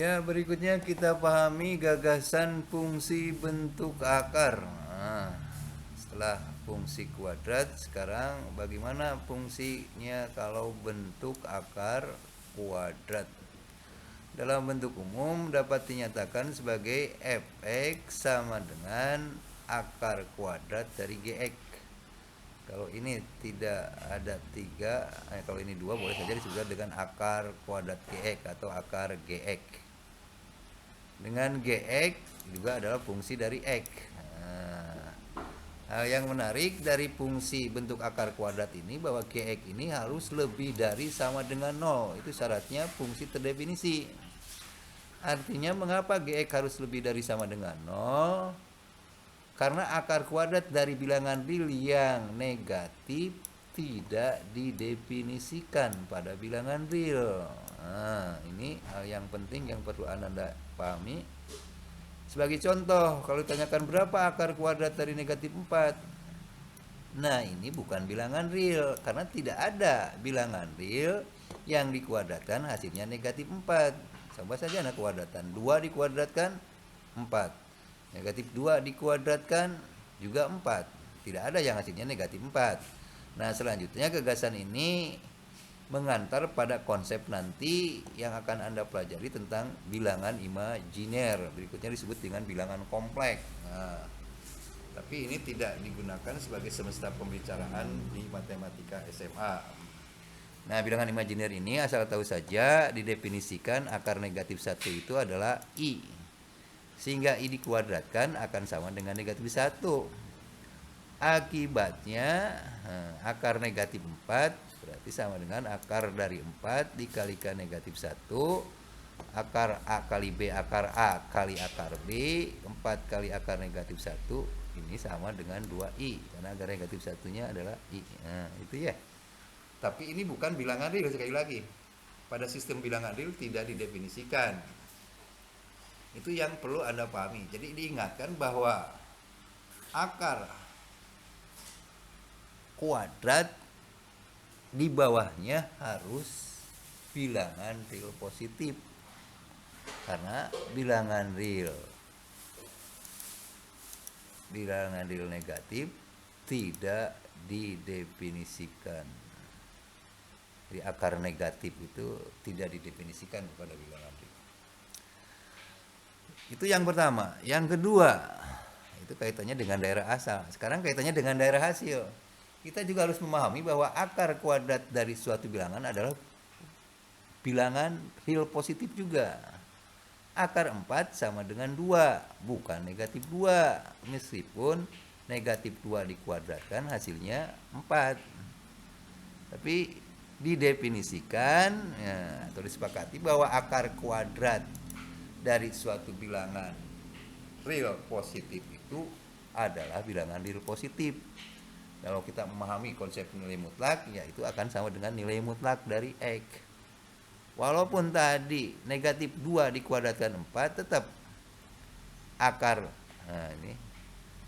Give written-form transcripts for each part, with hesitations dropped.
Ya, berikutnya kita pahami gagasan fungsi bentuk akar. Nah, setelah fungsi kuadrat, sekarang bagaimana fungsinya kalau bentuk akar kuadrat. Dalam bentuk umum dapat dinyatakan sebagai fx sama dengan akar kuadrat dari gx. Kalau ini tidak ada 3, kalau ini 2 boleh saja disebut dengan akar kuadrat gx atau akar gx. Dengan gx juga adalah fungsi dari x. Nah, hal yang menarik dari fungsi bentuk akar kuadrat ini bahwa gx ini harus lebih dari sama dengan 0. Itu syaratnya fungsi terdefinisi. Artinya mengapa gx harus lebih dari sama dengan 0? Karena akar kuadrat dari bilangan real yang negatif tidak didefinisikan pada bilangan real. Nah, ini hal yang penting yang perlu Anda pahami. Sebagai contoh, kalau ditanyakan berapa akar kuadrat dari negatif 4, nah ini bukan bilangan real, karena tidak ada bilangan real yang dikuadratkan hasilnya negatif 4. Coba saja anak kuadratan 2 dikuadratkan 4, negatif 2 dikuadratkan juga 4. Tidak ada yang hasilnya negatif 4. Nah, selanjutnya gagasan ini mengantar pada konsep nanti yang akan Anda pelajari tentang bilangan imajiner. Berikutnya disebut dengan bilangan kompleks. Nah, tapi ini tidak digunakan sebagai semesta pembicaraan di matematika SMA. Nah, bilangan imajiner ini asal tahu saja didefinisikan akar negatif 1 itu adalah I. Sehingga I dikuadratkan akan sama dengan negatif 1. Akibatnya akar negatif 4 berarti sama dengan akar dari 4 dikalikan negatif 1. Akar A kali B akar A kali akar B, 4 kali akar negatif 1, ini sama dengan 2I, karena akar negatif satunya adalah I. Nah, itu ya. Tapi ini bukan bilangan real, sekali lagi. Pada sistem bilangan real tidak didefinisikan. Itu yang perlu Anda pahami. Jadi diingatkan bahwa akar kuadrat di bawahnya harus bilangan real positif. Karena bilangan real negatif tidak didefinisikan. Jadi akar negatif itu tidak didefinisikan kepada bilangan real. Itu yang pertama. Yang kedua, itu kaitannya dengan daerah asal. Sekarang kaitannya dengan daerah hasil. Kita juga harus memahami bahwa akar kuadrat dari suatu bilangan adalah bilangan real positif juga. Akar 4 sama dengan 2, bukan negatif 2. Meskipun negatif 2 dikuadratkan hasilnya 4. Tapi didefinisikan ya, atau disepakati bahwa akar kuadrat dari suatu bilangan real positif itu adalah bilangan real positif. Kalau kita memahami konsep nilai mutlak, ya itu akan sama dengan nilai mutlak dari X. Walaupun tadi negatif 2 dikuadratkan 4, tetap akar, nah ini,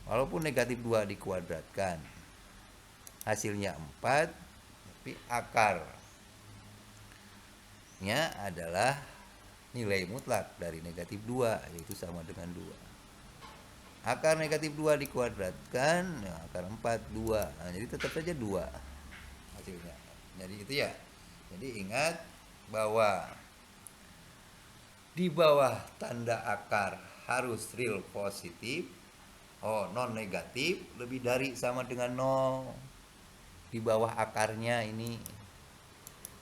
walaupun negatif 2 dikuadratkan hasilnya 4, tapi akarnya adalah nilai mutlak dari negatif 2, yaitu sama dengan 2. Akar negatif 2 dikuadratkan, ya, akar 4, 2. Nah, jadi tetap saja 2 hasilnya. Jadi itu ya. Jadi ingat bahwa di bawah tanda akar harus real positif, non negatif, lebih dari sama dengan 0 di bawah akarnya ini.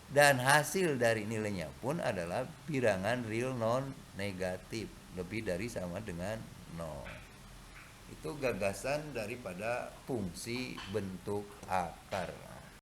Dan hasil dari nilainya pun adalah bilangan real non negatif, lebih dari sama dengan 0. Itu gagasan daripada fungsi bentuk akar.